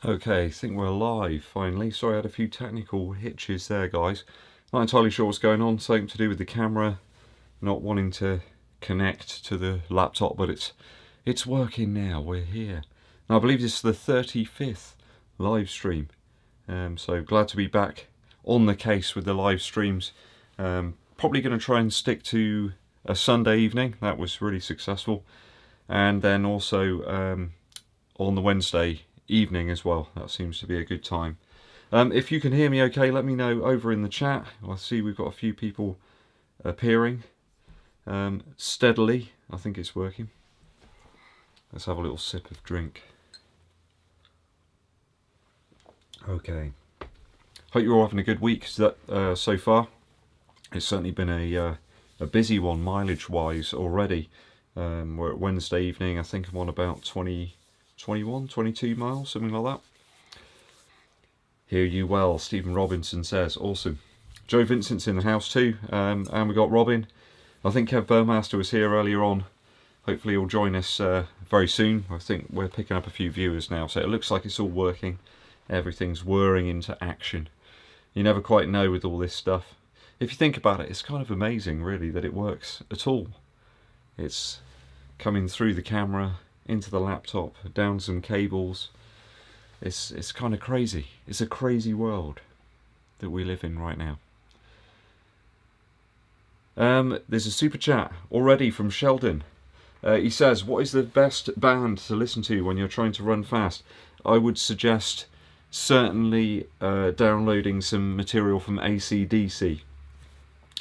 Okay, I think we're live finally. Sorry, I had a few technical hitches there, guys. Not entirely sure what's going on. Something to do with the camera not wanting to connect to the laptop, but it's working now. We're here. And I believe this is the 35th live stream. So glad to be back on the case with the live streams. Probably going to try and stick to a Sunday evening. That was really successful. And then also on the Wednesday evening as well. That seems to be a good time. If you can hear me okay, let me know over in the chat. I see we've got a few people appearing steadily. I think it's working. Let's have a little sip of drink. Okay. Hope you're all having a good week so far. It's certainly been a busy one mileage wise already. We're at Wednesday evening. I think I'm on about 21, 22 miles, something like that. Hear you well, Stephen Robinson says. Awesome. Joe Vincent's in the house too, and we got Robin. I think Kev Burmaster was here earlier on. Hopefully he'll join us very soon. I think we're picking up a few viewers now, so it looks like it's all working. Everything's whirring into action. You never quite know with all this stuff. If you think about it, it's kind of amazing really that it works at all. It's coming through the camera, into the laptop, down some cables. It's kind of crazy. It's a crazy world that we live in right now. There's a super chat already from Sheldon. He says, what is the best band to listen to when you're trying to run fast? I would suggest certainly downloading some material from AC/DC.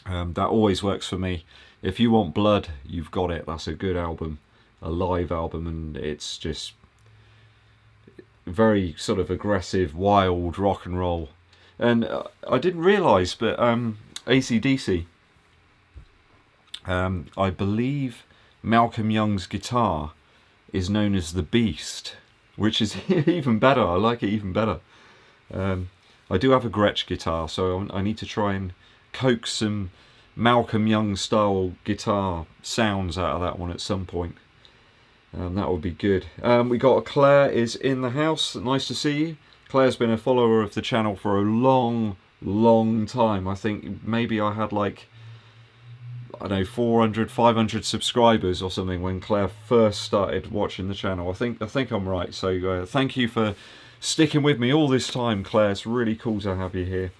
That always works for me. If you want blood, you've got it. That's a good album. A live album, and it's just very sort of aggressive, wild rock and roll. And I didn't realise, but AC/DC, I believe Malcolm Young's guitar is known as the Beast, which is even better. I like it even better. I do have a Gretsch guitar, so I need to try and coax some Malcolm Young style guitar sounds out of that one at some point. That would be good. We got Claire is in the house. Nice to see you. Claire's been a follower of the channel for a long time. I think maybe I had like, I don't know, 400, 500 subscribers or something when Claire first started watching the channel. I think I'm right. So thank you for sticking with me all this time, Claire. It's really cool to have you here.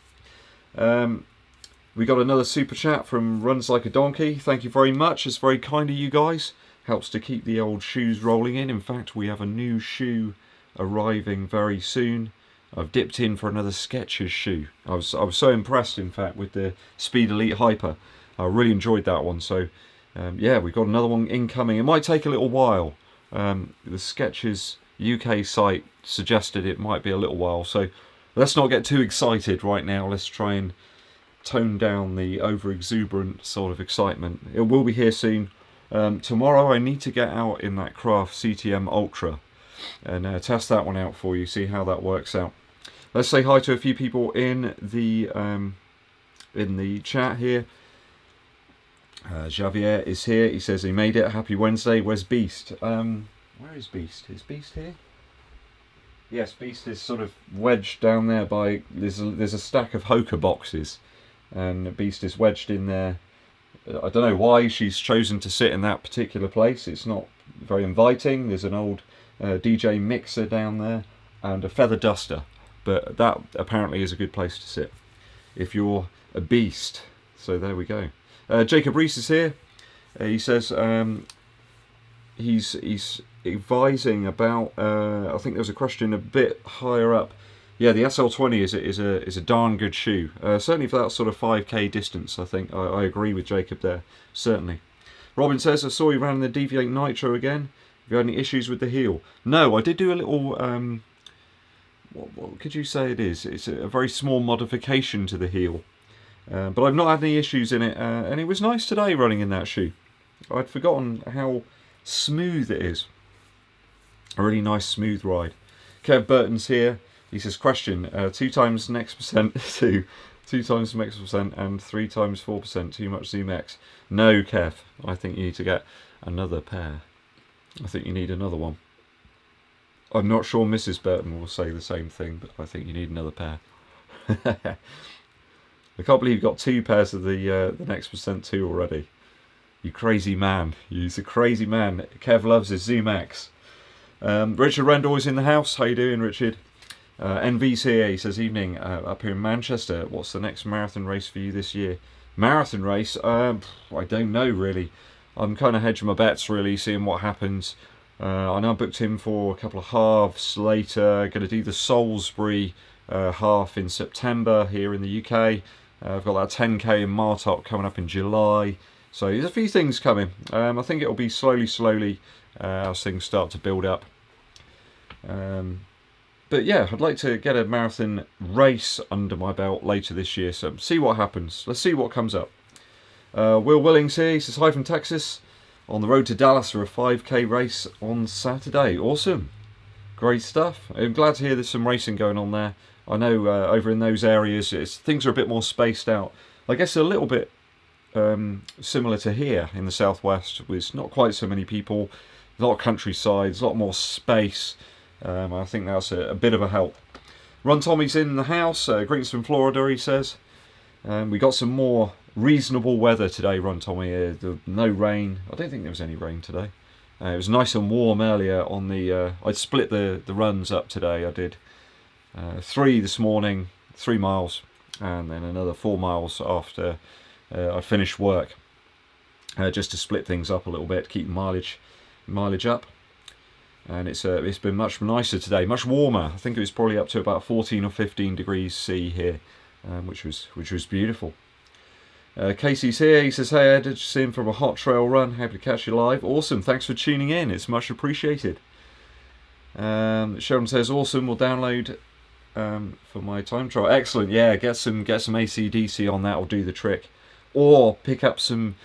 We got another super chat from Runs Like a Donkey. Thank you very much. It's very kind of you guys. Helps to keep the old shoes rolling in. In fact, we have a new shoe arriving very soon. I've dipped in for another Skechers shoe. I was so impressed, in fact, with the Speed Elite Hyper. I really enjoyed that one. So, yeah, we've got another one incoming. It might take a little while. The Skechers UK site suggested it might be a little while. So let's not get too excited right now. Let's try and tone down the over-exuberant sort of excitement. It will be here soon. Tomorrow I need to get out in that Craft CTM Ultra and test that one out for you, see how that works out. Let's say hi to a few people in the chat here. Javier is here. He says he made it. Happy Wednesday. Where's Beast? Where is Beast? Is Beast here? Yes, Beast is sort of wedged down there by there's a stack of Hoka boxes, and Beast is wedged in there. I don't know why she's chosen to sit in that particular place. It's not very inviting. There's an old DJ mixer down there and a feather duster, but that apparently is a good place to sit if you're a beast. So there we go. Jacob Reese is here. He says he's advising about. I think there's a question a bit higher up. Yeah, the SL20 is a darn good shoe. Certainly for that sort of 5k distance, I think. I agree with Jacob there, certainly. Robin says, I saw you ran the Deviate Nitro again. Have you had any issues with the heel? No, I did do a little, what could you say it is? It's a very small modification to the heel. But I've not had any issues in it, and it was nice today running in that shoe. I'd forgotten how smooth it is. A really nice smooth ride. Kev Burton's here. He says, question, 2 times next percent, 2 times next percent and 3 times 4%, too much Zoom X. No, Kev, I think you need to get another pair. I think you need another one. I'm not sure Mrs. Burton will say the same thing, but I think you need another pair. I can't believe you've got 2 pairs of the Next Percent 2 already. You crazy man. You're a crazy man. Kev loves his Zoom X. Richard Rendall is in the house. How you doing, Richard? NV's here. He says, evening, up here in Manchester. What's the next marathon race for you this year? Marathon race? I don't know, really. I'm kind of hedging my bets, really, seeing what happens. I know I booked him for a couple of halves later. Going to do the Salisbury half in September here in the UK. I've got that 10k in Martok coming up in July. So there's a few things coming. I think it'll be slowly as things start to build up. But yeah, I'd like to get a marathon race under my belt later this year. So see what happens. Let's see what comes up. Will Willings here. He says, hi from Texas. On the road to Dallas for a 5k race on Saturday. Awesome. Great stuff. I'm glad to hear there's some racing going on there. I know over in those areas things are a bit more spaced out. I guess a little bit similar to here in the southwest, with not quite so many people, a lot of countryside, a lot more space. I think that's a bit of a help. Ron Tommy's in the house. Greetings from Florida, he says. We got some more reasonable weather today, Ron Tommy. No rain. I don't think there was any rain today. It was nice and warm earlier on the... I'd split the runs up today. I did 3 this morning, 3 miles, and then another 4 miles after I finished work, just to split things up a little bit, keep mileage up. And it's been much nicer today, much warmer. I think it was probably up to about 14 or 15 degrees C here, which was beautiful. Casey's here. He says, hey, I did see him from a hot trail run. Happy to catch you live. Awesome. Thanks for tuning in. It's much appreciated. Sharon says, awesome. We'll download for my time trial. Excellent. Yeah, get some AC/DC on that will do the trick. Or pick up some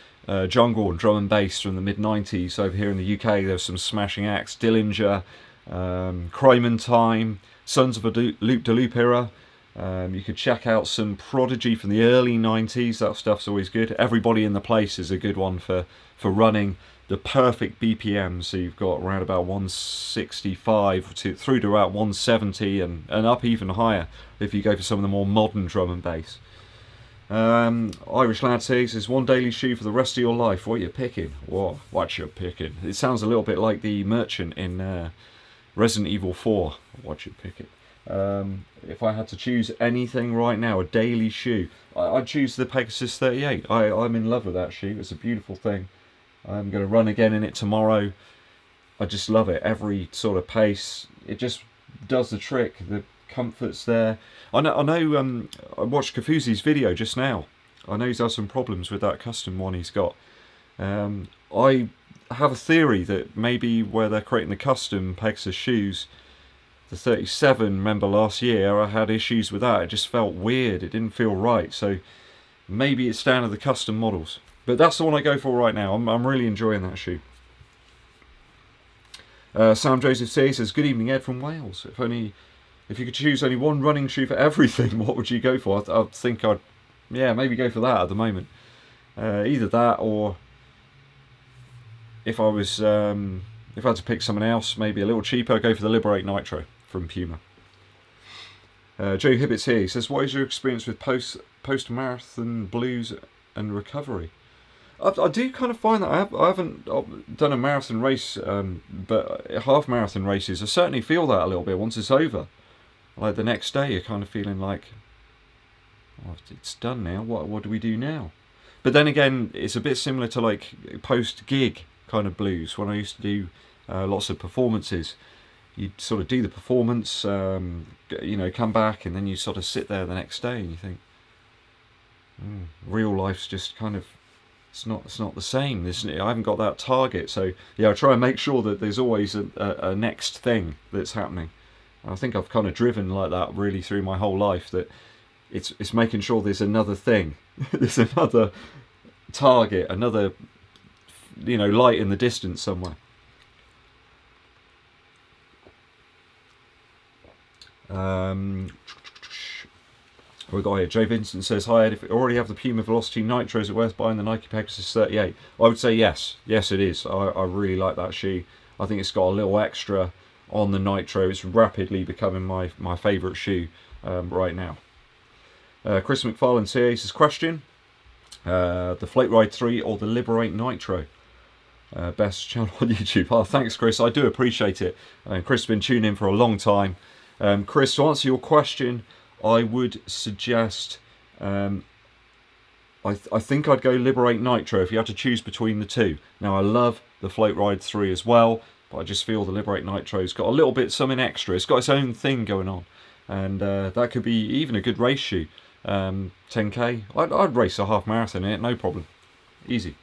jungle and drum and bass from the mid-90s. Over here in the UK, there's some smashing acts. Dillinger, Cryman Time, Sons of a Loop de Loop era. You could check out some Prodigy from the early 90s. That stuff's always good. Everybody in the Place is a good one for running the perfect BPM. So you've got around about 165 through to about 170 and up even higher if you go for some of the more modern drum and bass. Irish lad says, one daily shoe for the rest of your life. What are you picking? What you picking? It sounds a little bit like the merchant in Resident Evil 4. What you picking? If I had to choose anything right now, a daily shoe, I'd choose the Pegasus 38. I'm in love with that shoe. It's a beautiful thing. I'm going to run again in it tomorrow. I just love it. Every sort of pace, it just does the trick. The comfort's there. I know. I watched Kafuzi's video just now. I know he's had some problems with that custom one he's got. I have a theory that maybe where they're creating the custom Pegasus shoes, the 37, remember last year I had issues with that. It just felt weird. It didn't feel right. So maybe it's down to the custom models. But that's the one I go for right now. I'm really enjoying that shoe. Sam Joseph says, good evening, Ed from Wales. If you could choose only one running shoe for everything, what would you go for? I think I'd maybe go for that at the moment. Either that, or if I had to pick something else, maybe a little cheaper, I'd go for the Liberate Nitro from Puma. Joe Hibbett's here. He says, what is your experience with post-marathon blues and recovery? I do kind of find that I haven't done a marathon race, but half marathon races, I certainly feel that a little bit once it's over. Like the next day, you're kind of feeling like, oh, it's done now. What do we do now? But then again, it's a bit similar to like post-gig kind of blues. When I used to do lots of performances, you'd sort of do the performance, come back, and then you sort of sit there the next day and you think, real life's just kind of, it's not the same. I haven't got that target. So yeah, I try and make sure that there's always a next thing that's happening. I think I've kind of driven like that really through my whole life, that it's making sure there's another thing, there's another target, another light in the distance somewhere. We got here. Jay Vincent says, hi Ed, if you already have the Puma Velocity Nitro, is it worth buying the Nike Pegasus 38? I would say yes. Yes, it is. I really like that shoe. I think it's got a little extra on the Nitro. It's rapidly becoming my favourite shoe right now. Chris McFarlane here says, question, the Float Ride 3 or the Liberate Nitro? Best channel on YouTube. Oh, thanks, Chris. I do appreciate it. Chris has been tuning in for a long time. Chris, to answer your question, I would suggest, I think I'd go Liberate Nitro if you had to choose between the two. Now, I love the Float Ride 3 as well, but I just feel the Liberate Nitro's got a little bit something extra. It's got its own thing going on, and that could be even a good race shoe. 10k, I'd race a half marathon in it, no problem, easy.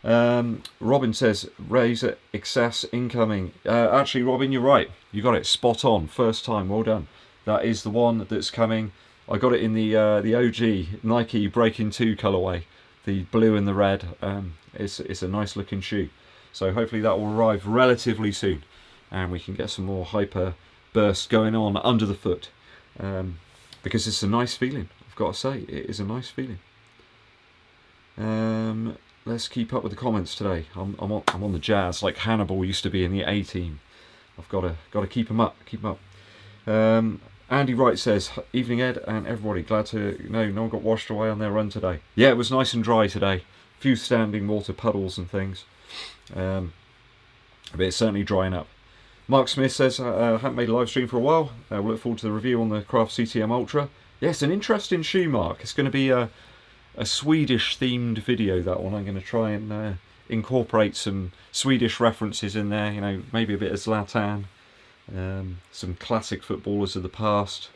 Robin says, Razor Excess incoming. Actually, Robin, you're right. You got it spot on. First time. Well done. That is the one that's coming. I got it in the OG Nike Breaking 2 colorway, the blue and the red. It's a nice looking shoe. So hopefully that will arrive relatively soon, and we can get some more hyper bursts going on under the foot. Because it's a nice feeling. I've got to say, it is a nice feeling. Let's keep up with the comments today. I'm on the Jazz like Hannibal used to be in the A team. I've got to keep them up. Andy Wright says, evening Ed and everybody. Glad to know no one got washed away on their run today. Yeah, it was nice and dry today. A few standing water puddles and things. But it's certainly drying up. Mark Smith says, I haven't made a live stream for a while. We'll look forward to the review on the Craft CTM Ultra. Yes, an interesting shoe, Mark. It's going to be a Swedish themed video, that one. I'm going to try and incorporate some Swedish references in there, you know, maybe a bit of Zlatan, some classic footballers of the past,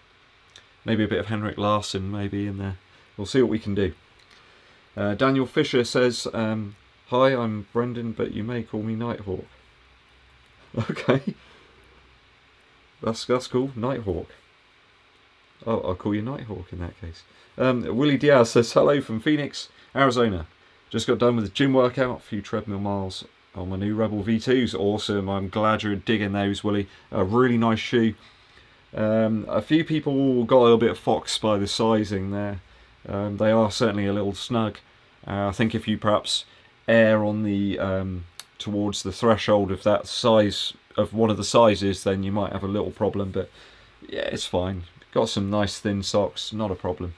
maybe a bit of Henrik Larsson maybe in there. We'll see what we can do. Daniel Fisher says, hi, I'm Brendan, but you may call me Nighthawk. Okay, that's cool, Nighthawk. Oh, I'll call you Nighthawk in that case. Willie Diaz says, hello from Phoenix, Arizona. Just got done with the gym workout, a few treadmill miles on my new Rebel V2s. Awesome, I'm glad you're digging those, Willie. A really nice shoe. A few people got a little bit foxed by the sizing there. They are certainly a little snug. I think if you perhaps err on the towards the threshold of that size, of one of the sizes, then you might have a little problem, but yeah, it's fine. Got some nice thin socks, not a problem.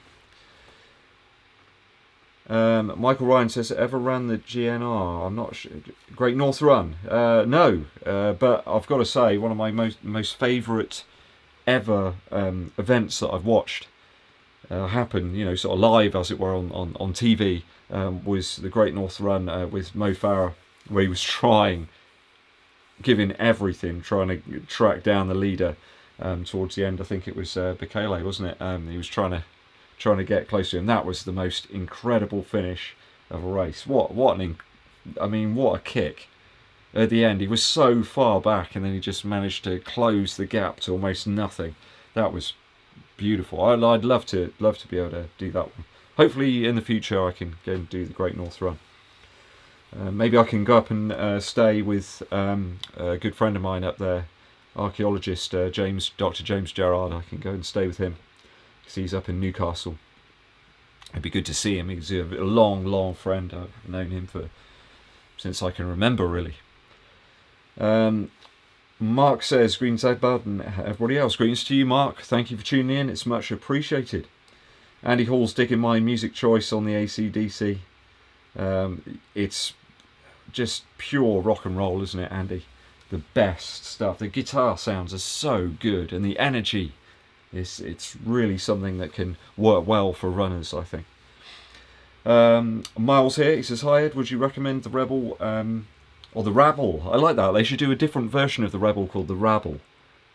Michael Ryan says, ever ran the GNR? I'm not sure. Great North Run? No, but I've got to say, one of my most favourite ever events that I've watched happen, you know, sort of live as it were on TV, was the Great North Run with Mo Farah, where he was giving everything, trying to track down the leader. Towards the end, I think it was Bekele, wasn't it? He was trying to get close to him. That was the most incredible finish of a race. What a kick at the end. He was so far back, and then he just managed to close the gap to almost nothing. That was beautiful. I'd love to be able to do that one. Hopefully in the future I can go and do the Great North Run. Maybe I can go up and stay with a good friend of mine up there, archaeologist Dr. James Gerard. I can go and stay with him because he's up in Newcastle. It'd be good to see him. He's a long friend. I've known him since I can remember, really. Mark says, greetings Bud and everybody else. Greetings to you, Mark. Thank you for tuning in. It's much appreciated. Andy Hall's digging my music choice on the AC/DC. It's just pure rock and roll, isn't it, Andy? The best stuff. The guitar sounds are so good, and the energy it's really something that can work well for runners, I think. Miles here, he says, hi Ed, would you recommend the Rebel or the Rabble? I like that. They should do a different version of the Rebel called the Rabble.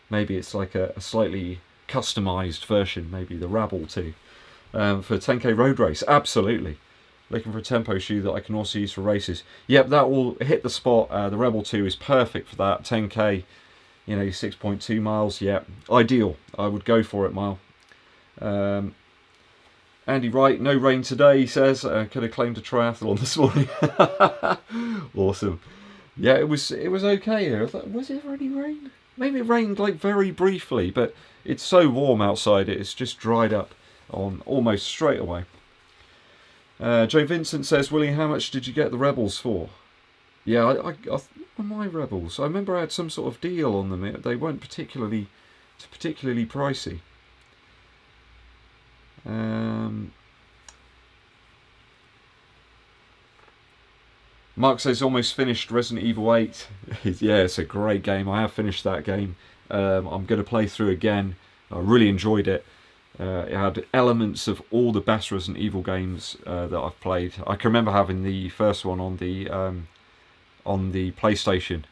Maybe it's like a slightly customized version, maybe the Rabble too, for 10k road race. Absolutely. Looking for a tempo shoe that I can also use for races. Yep, that will hit the spot. The Rebel 2 is perfect for that. 10k, you know, 6.2 miles. Yep, ideal. I would go for it, Mile. Andy Wright, no rain today, he says. Could have claimed a triathlon this morning. Awesome. Yeah, it was okay here. I thought, was there any rain? Maybe it rained like very briefly, but it's so warm outside, it's just dried up on almost straight away. Joe Vincent says, Willie, how much did you get the Rebels for? Yeah, my Rebels. I remember I had some sort of deal on them. They weren't particularly pricey. Mark says almost finished Resident Evil 8. Yeah, it's a great game. I have finished that game. I'm going to play through again. I really enjoyed it. It had elements of all the best Resident Evil games that I've played. I can remember having the first one on the PlayStation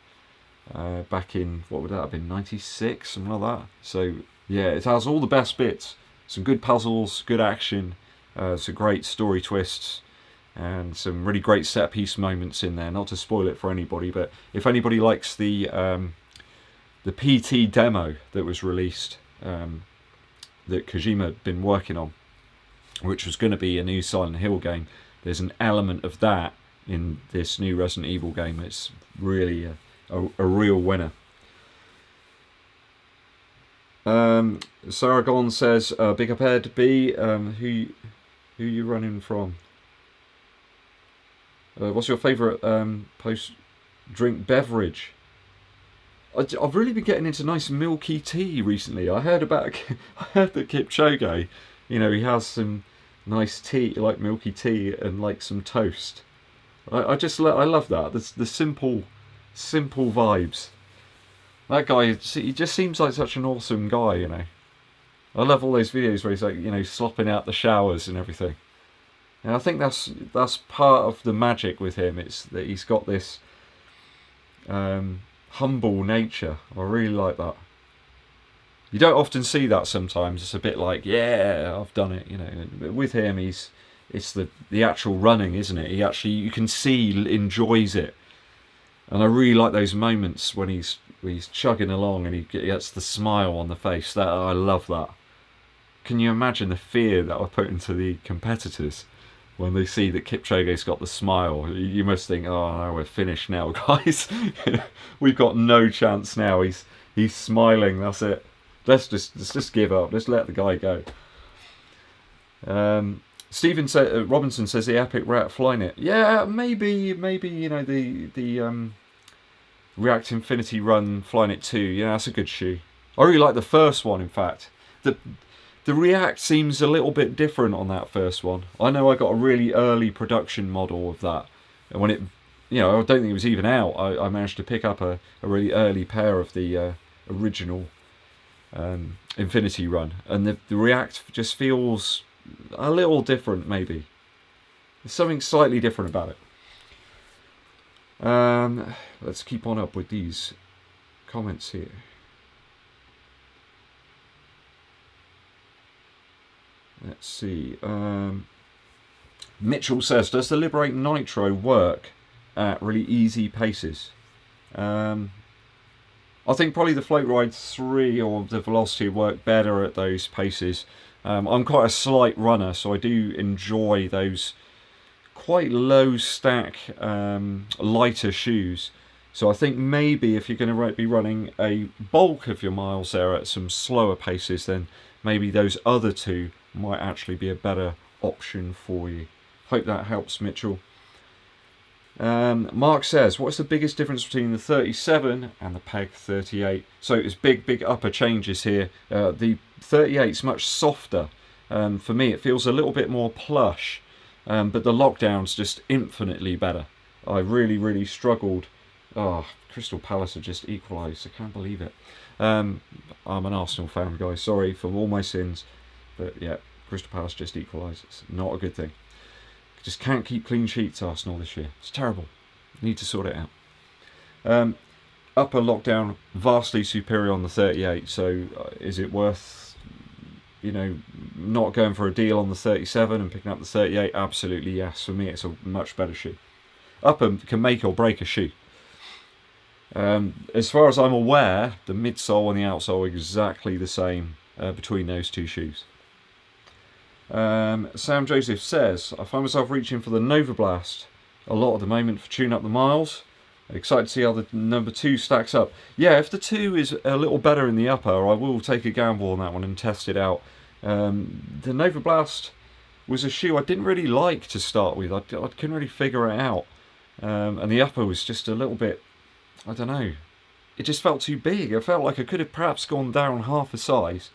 back in, what would that have been, 96, something like that. So yeah, it has all the best bits. Some good puzzles, good action, some great story twists, and some really great set piece moments in there. Not to spoil it for anybody, but if anybody likes the PT demo that was released, that Kojima had been working on, which was going to be a new Silent Hill game, there's an element of that in this new Resident Evil game. It's really a real winner. Saragon says, big up Ed B, who you running from? What's your favourite post-drink beverage? I've really been getting into nice milky tea recently. I heard that Kipchoge, he has some nice tea, like milky tea, and like some toast. I love that. The simple vibes. That guy, he just seems like such an awesome guy, I love all those videos where he's like, slopping out the showers and everything. And I think that's part of the magic with him. It's that he's got this humble nature. I really like that. You don't often see that sometimes. It's a bit like, yeah, I've done it, But with him, it's the actual running, isn't it? You can see he enjoys it. And I really like those moments when he's chugging along and he gets the smile on the face. I love that. Can you imagine the fear that I put into the competitors when they see that Kipchoge's got the smile? You must think, oh no, we're finished now, guys. We've got no chance now. He's smiling. That's it. Let's just give up. Let's let the guy go. Stephen Robinson says the Epic React Flyknit. Yeah, maybe the React Infinity Run Flyknit 2. Yeah, that's a good shoe. I really like the first one. In fact, the React seems a little bit different on that first one. I know I got a really early production model of that, and when it, I don't think it was even out. I managed to pick up a really early pair of the original Infinity Run, and the React just feels a little different. Maybe there's something slightly different about it. Let's keep on up with these comments here. Let's see. Mitchell says, does the Liberate Nitro work at really easy paces? I think probably the Float Ride 3 or the Velocity work better at those paces. I'm quite a slight runner, so I do enjoy those quite low stack, lighter shoes. So I think maybe if you're going to be running a bulk of your miles there at some slower paces, then maybe those other two might actually be a better option for you. Hope that helps, Mitchell. Mark says, what's the biggest difference between the 37 and the Peg 38? So it's big upper changes here. The 38 is much softer. For me, it feels a little bit more plush, but the lockdown's just infinitely better. I really struggled. Oh, Crystal Palace have just equalised. I can't believe it. I'm an Arsenal fan, guys. Sorry for all my sins. But yeah, Crystal Palace just equalised. It's not a good thing. Just can't keep clean sheets, Arsenal, this year. It's terrible. Need to sort it out. Upper lockdown, vastly superior on the 38. So is it worth, not going for a deal on the 37 and picking up the 38? Absolutely yes. For me, it's a much better shoe. Upper can make or break a shoe. As far as I'm aware, the midsole and the outsole are exactly the same between those two shoes. Sam Joseph says, I find myself reaching for the Nova Blast a lot at the moment for tune up the miles. Excited to see how the number 2 stacks up. Yeah, if the 2 is a little better in the upper, I will take a gamble on that one and test it out. The Nova Blast was a shoe I didn't really like to start with. I couldn't really figure it out. and the upper was just a little bit, I don't know, it just felt too big. I felt like I could have perhaps gone down half a size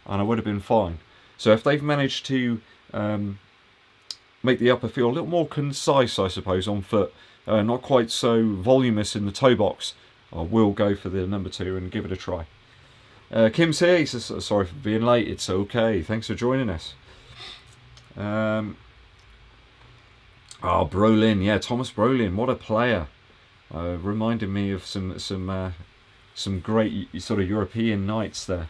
and I would have been fine. So if they've managed to make the upper feel a little more concise, I suppose, on foot, not quite so voluminous in the toe box, I will go for the number 2 and give it a try. Kim's here. He says, sorry for being late. It's okay. Thanks for joining us. Brolin. Yeah, Thomas Brolin. What a player. Reminded me of some great sort of European nights there.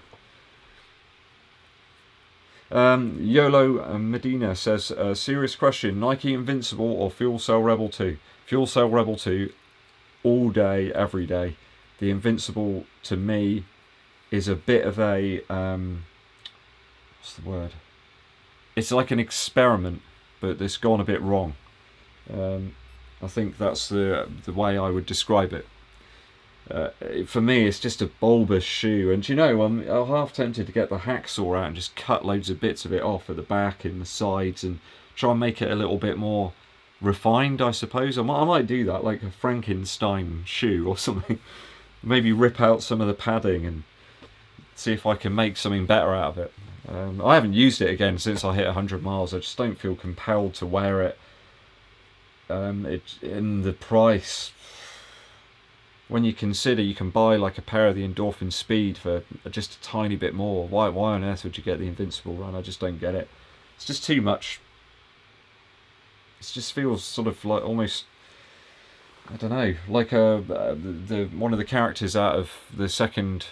YOLO Medina says, serious question, Nike Invincible or Fuelcell Rebel 2? Fuelcell Rebel 2 all day, every day. The Invincible, to me, is a bit of a, what's the word? It's like an experiment, but it's gone a bit wrong. I think that's the way I would describe it. For me, it's just a bulbous shoe, and you know, I'm half tempted to get the hacksaw out and just cut loads of bits of it off at the back and the sides and try and make it a little bit more refined, I suppose. I might do that, like a Frankenstein shoe or something. Maybe rip out some of the padding and see if I can make something better out of it. I haven't used it again since I hit 100 miles. I just don't feel compelled to wear it. In the price, when you consider you can buy like a pair of the Endorphin Speed for just a tiny bit more, why on earth would you get the Invincible Run? I just don't get it. It's just too much. It just feels sort of like almost, I don't know, like one of the characters out of the second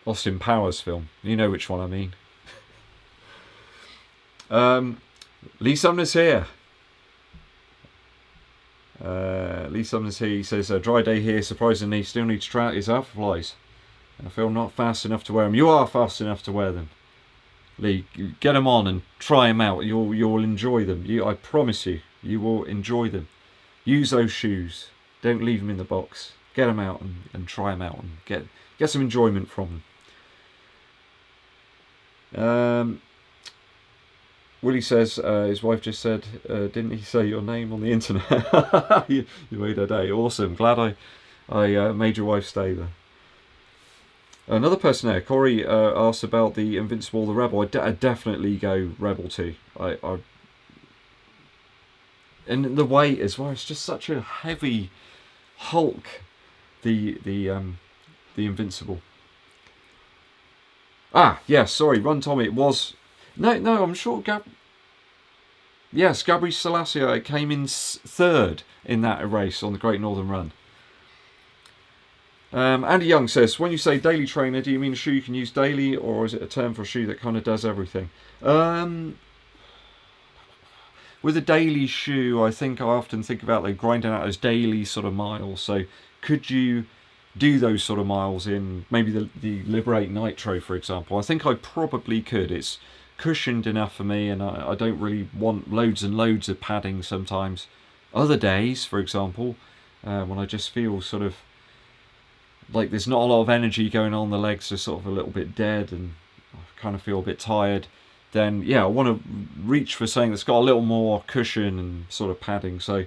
Austin Powers film. You know which one I mean. Lee Sumner's here. Lee Sumner's here. He says, dry day here, surprisingly, still need to try out his Alpha Flies. I feel not fast enough to wear them. You are fast enough to wear them. Lee, get them on and try them out. You'll enjoy them. I promise you, you will enjoy them. Use those shoes. Don't leave them in the box. Get them out and try them out and get some enjoyment from them. Willie says, his wife just said, didn't he say your name on the internet? you made her day. Awesome. Glad I made your wife stay there. Another person there, Corey, asked about the Invincible, the Rebel. I'd definitely go Rebel 2. And the weight as well, it's just such a heavy hulk, the Invincible. Yeah, sorry, Run Tommy, it was... No, I'm sure Gabri Selassie came in 3rd in that race on the Great Northern Run. Andy Young says, when you say daily trainer, do you mean a shoe you can use daily, or is it a term for a shoe that kind of does everything? With a daily shoe, I often think about like grinding out those daily sort of miles. So could you do those sort of miles in maybe the Liberate Nitro, for example? I think I probably could. It's cushioned enough for me, and I don't really want loads and loads of padding sometimes. Other days, for example, when I just feel sort of like there's not a lot of energy going on, the legs are sort of a little bit dead and I kind of feel a bit tired, then yeah, I want to reach for something that's got a little more cushion and sort of padding. So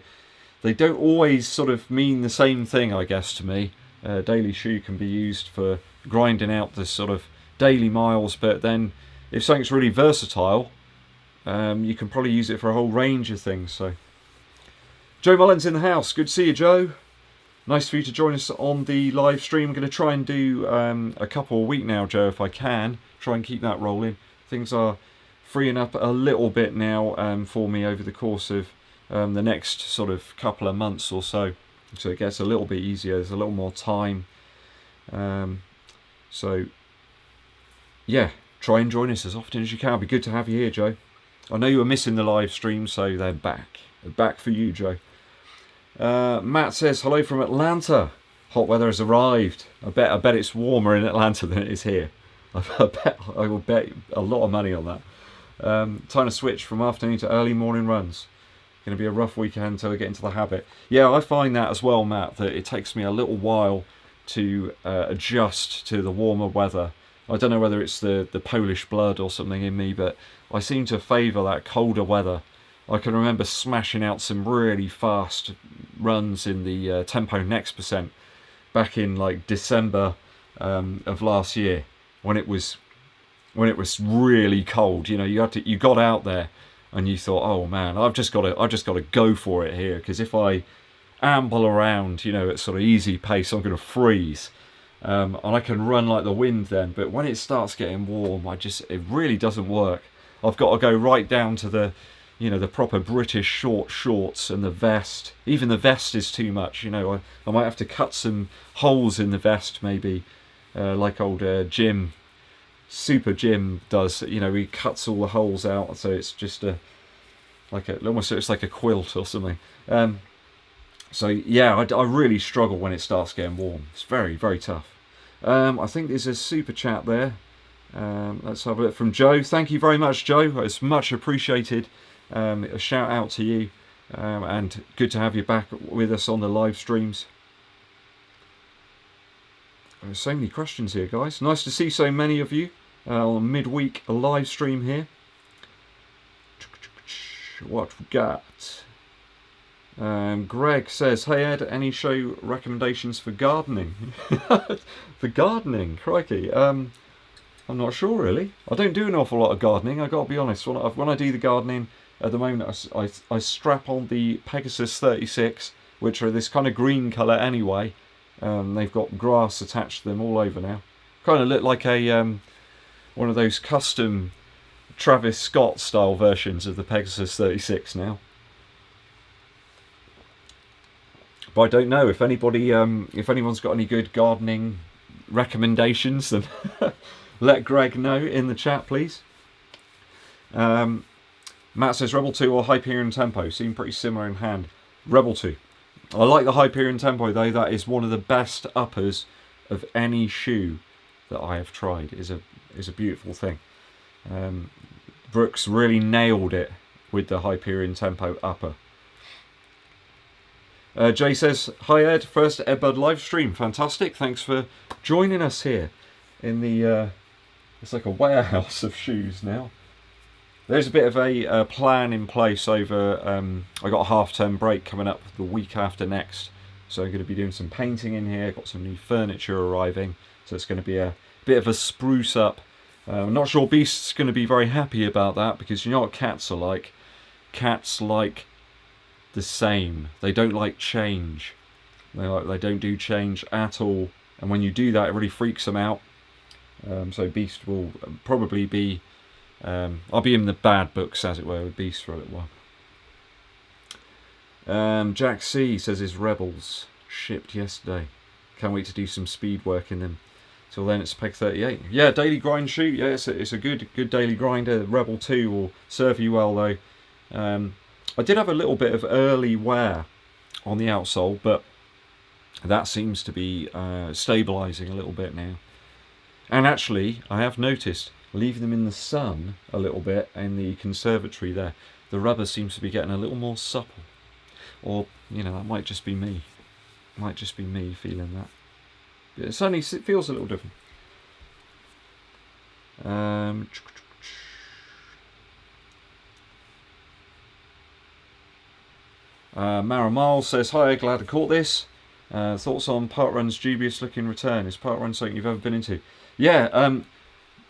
they don't always sort of mean the same thing, I guess, to me. Daily shoe can be used for grinding out the sort of daily miles, but then if something's really versatile, you can probably use it for a whole range of things. So, Joe Mullins in the house. Good to see you, Joe. Nice for you to join us on the live stream. I'm going to try and do a couple a week now, Joe, if I can. Try and keep that rolling. Things are freeing up a little bit now for me over the course of the next sort of couple of months or so. So it gets a little bit easier. There's a little more time. So, yeah. Try and join us as often as you can. It'll be good to have you here, Joe. I know you were missing the live stream, so they're back. They're back for you, Joe. Matt says, hello from Atlanta. Hot weather has arrived. I bet it's warmer in Atlanta than it is here. I will bet a lot of money on that. Time to switch from afternoon to early morning runs. Going to be a rough weekend until I get into the habit. Yeah, I find that as well, Matt, that it takes me a little while to adjust to the warmer weather. I don't know whether it's the Polish blood or something in me, but I seem to favour that colder weather I can remember smashing out some really fast runs in the Tempo Next percent back in like December of last year, when it was really cold. You know, you got out there and you thought, oh man, I've just got to go for it here, because if I amble around, you know, at sort of easy pace, I'm going to freeze. And I can run like the wind then, but when it starts getting warm, it really doesn't work. I've got to go right down to the, you know, the proper British short shorts and the vest. Even the vest is too much, you know. I might have to cut some holes in the vest, maybe, like old Super Jim does. You know, he cuts all the holes out, so it's just almost it's like a quilt or something. So yeah, I really struggle when it starts getting warm. It's very, very tough. I think there's a super chat there. Let's have a look from Joe. Thank you very much, Joe. It's much appreciated. A shout out to you, and good to have you back with us on the live streams. There's so many questions here, guys. Nice to see so many of you on midweek live stream here. What we got? Greg says, hey Ed, any show recommendations for gardening? For gardening? Crikey. I'm not sure really. I don't do an awful lot of gardening, I gotta be honest. When I do the gardening, at the moment I strap on the Pegasus 36, which are this kind of green colour anyway. They've got grass attached to them all over now. Kind of look like a one of those custom Travis Scott style versions of the Pegasus 36 now. But I don't know if anyone's got any good gardening recommendations, then let Greg know in the chat, please. Matt says Rebel 2 or Hyperion Tempo seem pretty similar in hand. Rebel 2. I like the Hyperion Tempo though. That is one of the best uppers of any shoe that I have tried. It is a beautiful thing. Brooks really nailed it with the Hyperion Tempo upper. Jay says, hi Ed, first EDDBUD live stream. Fantastic, thanks for joining us here in the, it's like a warehouse of shoes now. There's a bit of a plan in place over, I got a half-term break coming up the week after next. So I'm going to be doing some painting in here, got some new furniture arriving. So it's going to be a bit of a spruce up. I'm not sure Beast's going to be very happy about that, because you know what cats are like. Cats like the same. They don't like change. They don't do change at all, and when you do that, it really freaks them out. So Beast will probably be, I'll be in the bad books, as it were, with Beast for a little while. Jack C says his Rebels shipped yesterday. Can't wait to do some speed work in them. Till then, it's Peg 38. Yeah, daily grind shoe. Yeah, it's a good daily grinder. Rebel 2 will serve you well though. I did have a little bit of early wear on the outsole, but that seems to be stabilising a little bit now. And actually, I have noticed, leaving them in the sun a little bit in the conservatory there, the rubber seems to be getting a little more supple. Or, you know, that might just be me. Might just be me feeling that. But it certainly feels a little different. Maramal says, hi, glad I caught this. Thoughts on Parkrun's dubious looking return? Is Parkrun something you've ever been into? Yeah,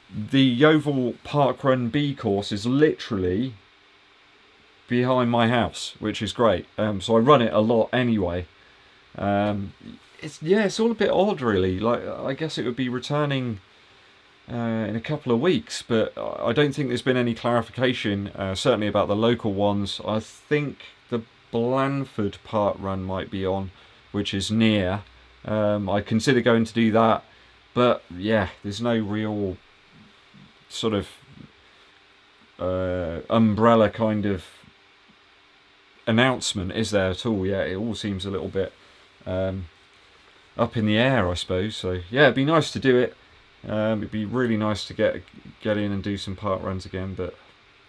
the Yeovil Parkrun B course is literally behind my house, which is great. So I run it a lot anyway. It's all a bit odd really. Like, I guess it would be returning in a couple of weeks, but I don't think there's been any clarification, certainly about the local ones. I think the Blandford Parkrun might be on, which is near. I consider going to do that, but yeah, there's no real sort of umbrella kind of announcement, is there at all? Yeah, it all seems a little bit up in the air, I suppose. So yeah, it'd be nice to do it. It'd be really nice to get in and do some park runs again, but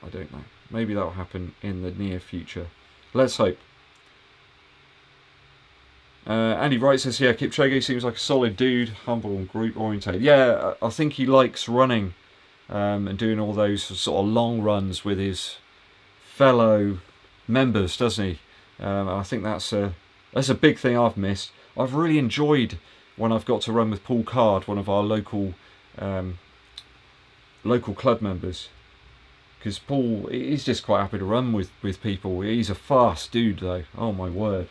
I don't know. Maybe that'll happen in the near future. Let's hope. Andy Wright says, yeah, Kipchoge seems like a solid dude, humble and group orientated. Yeah, I think he likes running and doing all those sort of long runs with his fellow members, doesn't he? I think that's a big thing I've missed. I've really enjoyed when I've got to run with Paul Card, one of our local club members, because Paul, he's just quite happy to run with people. He's a fast dude though, oh my word.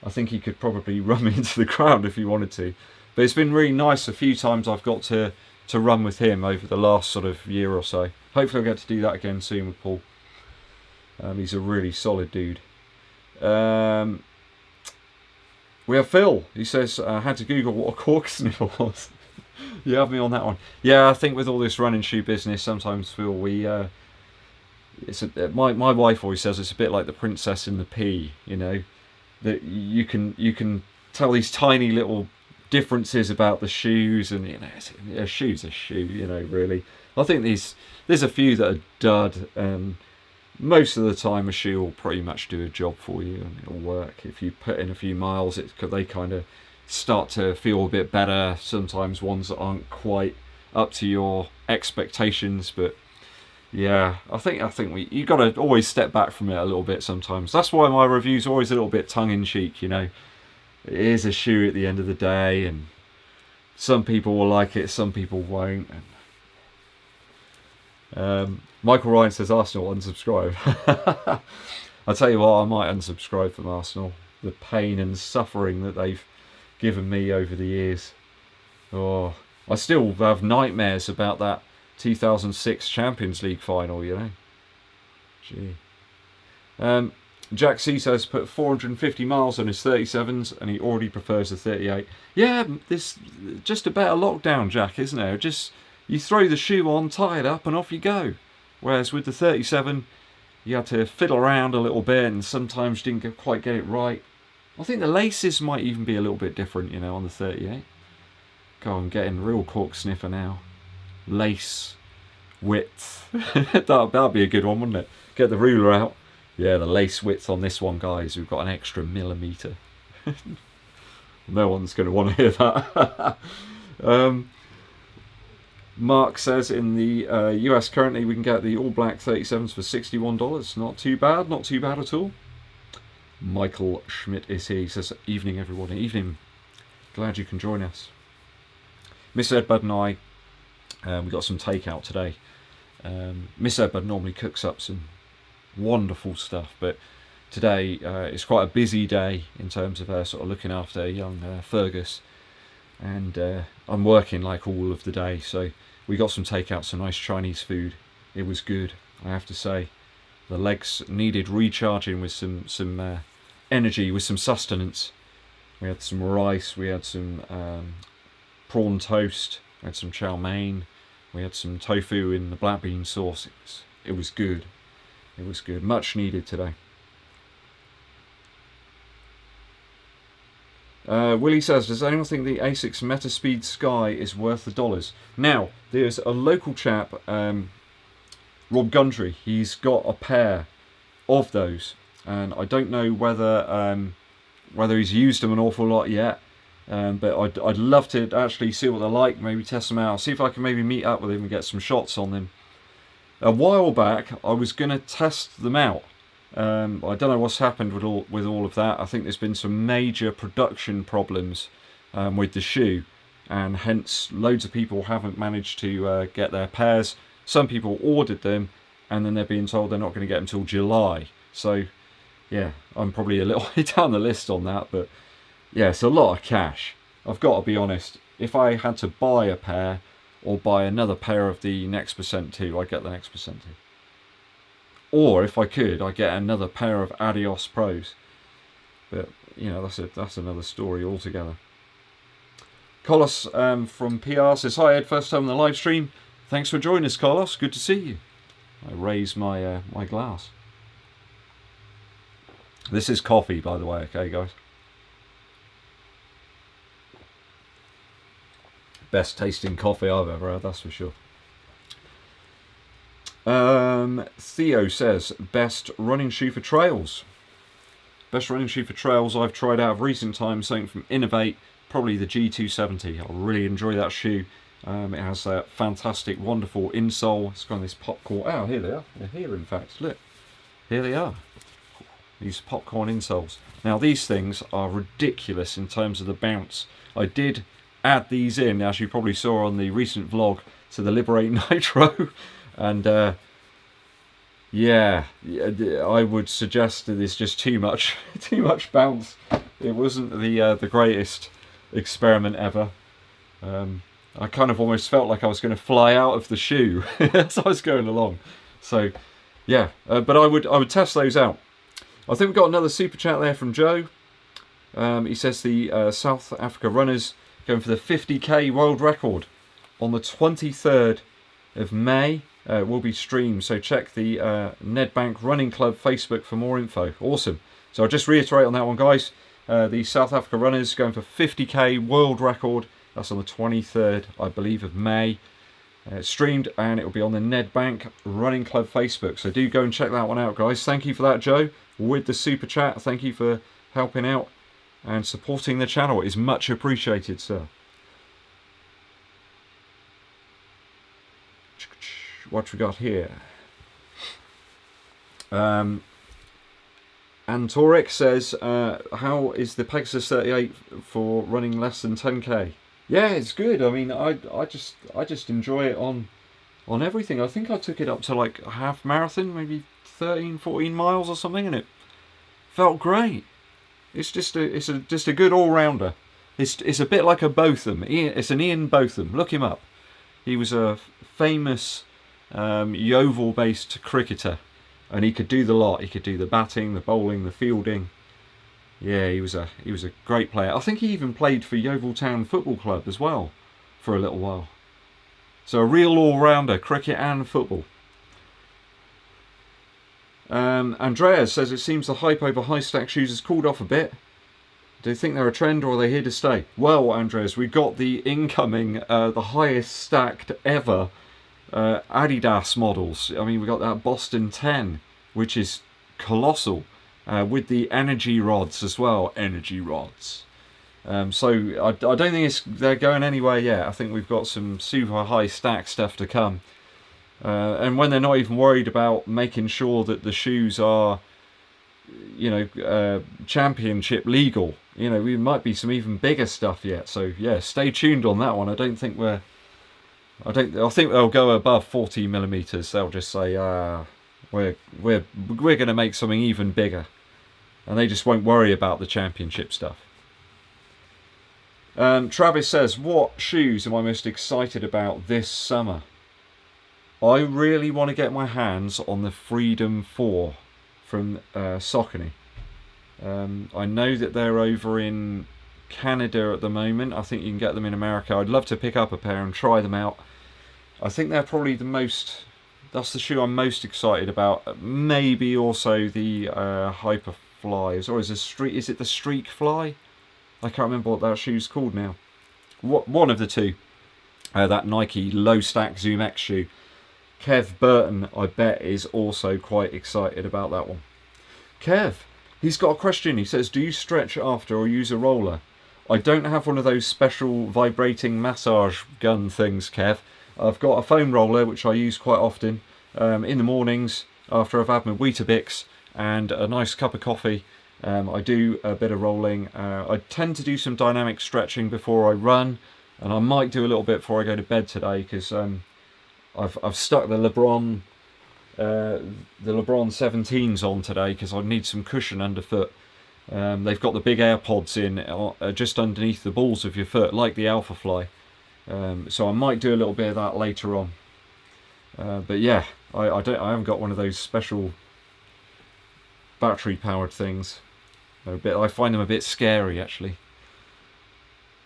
I think he could probably run me into the ground if he wanted to. But it's been really nice a few times I've got to run with him over the last sort of year or so. Hopefully I'll get to do that again soon with Paul. He's a really solid dude. We have Phil. He says, I had to Google what a cork sniffer was. You have me on that one. Yeah, I think with all this running shoe business, sometimes, Phil, my wife always says it's a bit like the Princess and the Pea, you know, that you can tell these tiny little differences about the shoes, and you know, a shoe's a shoe, you know, really. I think there's a few that are dud, and most of the time a shoe will pretty much do a job for you and it'll work. If you put in a few miles, they kind of start to feel a bit better. Sometimes ones that aren't quite up to your expectations, but yeah, I think you got to always step back from it a little bit sometimes. That's why my review's always a little bit tongue-in-cheek, you know. It is a shoe at the end of the day, and some people will like it, some people won't. Michael Ryan says Arsenal unsubscribe. I'll tell you what, I might unsubscribe from Arsenal. The pain and suffering that they've given me over the years. Oh, I still have nightmares about that 2006 Champions League final, you know. Gee. Jack C says put 450 miles on his 37s and he already prefers the 38. Yeah, this just a better lockdown, Jack, isn't there? Just you throw the shoe on, tie it up, and off you go. Whereas with the 37, you had to fiddle around a little bit and sometimes didn't quite get it right. I think the laces might even be a little bit different, you know, on the 38. God, I'm getting real cork sniffer now. Lace width. That'd be a good one, wouldn't it? Get the ruler out. Yeah, the lace width on this one, guys, we've got an extra millimetre. No one's going to want to hear that. Mark says in the US currently we can get the all black 37s for $61. Not too bad, not too bad at all. Michael Schmidt is here. He says, evening everyone, evening. Glad you can join us. Miss EDDBUD and I, we got some takeout today. Miss EDDBUD normally cooks up some wonderful stuff, but today it's quite a busy day in terms of her sort of looking after young Fergus. And I'm working like all of the day, so we got some takeout, some nice Chinese food. It was good, I have to say. The legs needed recharging with some energy, with some sustenance. We had some rice, we had some prawn toast, we had some chow mein, we had some tofu in the black bean sauce. It was good. It was good, much needed today. Willie says, does anyone think the Asics Metaspeed Sky is worth the dollars? Now, there's a local chap, Rob Gundry. He's got a pair of those, and I don't know whether he's used them an awful lot yet, but I'd love to actually see what they're like, maybe test them out, see if I can maybe meet up with him and get some shots on them. A while back, I was going to test them out. I don't know what's happened with all of that. I think there's been some major production problems with the shoe, and hence loads of people haven't managed to get their pairs. Some people ordered them and then they're being told they're not going to get them until July. So yeah, I'm probably a little way down the list on that, but yeah, it's a lot of cash. I've got to be honest, if I had to buy a pair or buy another pair of the Next Percent 2, I'd get the Next Percent 2. Or if I could, I'd get another pair of Adios Pros. But, you know, that's another story altogether. Carlos from PR says, hi Ed, first time on the live stream. Thanks for joining us, Carlos. Good to see you. I raise my my glass. This is coffee, by the way, okay, guys? Best tasting coffee I've ever had, that's for sure. Theo says, best running shoe for trails. Best running shoe for trails I've tried out of recent times, something from Innovate, probably the G270. I really enjoy that shoe. It has a fantastic, wonderful insole. It's got this popcorn. Oh, here they are. They're here, in fact. Look, here they are. these popcorn insoles. Now these things are ridiculous in terms of the bounce. I did add these in, as you probably saw on the recent vlog, to the Liberate Nitro, and yeah, I would suggest that it's just too much bounce. It wasn't the greatest experiment ever. I kind of almost felt like I was going to fly out of the shoe as I was going along. So yeah, but I would test those out. I think we've got another super chat there from Joe. He says the South Africa runners going for the 50k world record on the 23rd of May. Will be streamed, so check the Nedbank Running Club Facebook for more info. Awesome. So I'll just reiterate on that one, guys. The South Africa runners going for 50k world record. That's on the 23rd, I believe, of May. It's streamed, and it will be on the Nedbank Running Club Facebook. So do go and check that one out, guys. Thank you for that, Joe, with the super chat. Thank you for helping out and supporting the channel. It is much appreciated, sir. What we got here? Antoric says, how is the Pegasus 38 for running less than 10k? Yeah, it's good. I mean, I just enjoy it on everything. I think I took it up to like a half marathon, maybe 13-14 miles or something, and it felt great. It's just a good all-rounder. It's a bit like a Botham. It's an Ian Botham. Look him up. He was a famous Yeovil-based cricketer, and he could do the lot. He could do the batting, the bowling, the fielding. Yeah, he was a great player. I think he even played for Yeovil Town Football Club as well for a little while. So a real all-rounder, cricket and football. Andreas says it seems the hype over high-stack shoes has cooled off a bit. Do you think they're a trend, or are they here to stay? Well, Andreas, we've got the incoming, the highest stacked ever Adidas models. I mean, we've got that Boston 10, which is colossal, with the energy rods as well. Energy rods. So I don't think they're going anywhere yet. I think we've got some super high stack stuff to come. And when they're not even worried about making sure that the shoes are, you know, championship legal, you know, we might be some even bigger stuff yet. So yeah, stay tuned on that one. I think they'll go above 40 millimeters. They'll just say, we're going to make something even bigger, and they just won't worry about the championship stuff. Travis says, what shoes am I most excited about this summer? I really want to get my hands on the Freedom 4 from Saucony. I know that they're over in Canada at the moment. I think you can get them in America. I'd love to pick up a pair and try them out. I think they're probably that's the shoe I'm most excited about. Maybe also the Hyperfly. Or is it the Streak Fly? I can't remember what that shoe's called now. One of the two. That Nike low stack Zoom X shoe. Kev Burton, I bet, is also quite excited about that one. Kev, he's got a question. He says, do you stretch after or use a roller? I don't have one of those special vibrating massage gun things, Kev. I've got a foam roller, which I use quite often in the mornings after I've had my Weetabix and a nice cup of coffee. I do a bit of rolling. I tend to do some dynamic stretching before I run, and I might do a little bit before I go to bed today, because I've stuck the LeBron 17s on today because I need some cushion underfoot. They've got the big AirPods in just underneath the balls of your foot, like the Alpha Fly. So I might do a little bit of that later on. But yeah, I haven't got one of those special battery powered things. I find them a bit scary, actually.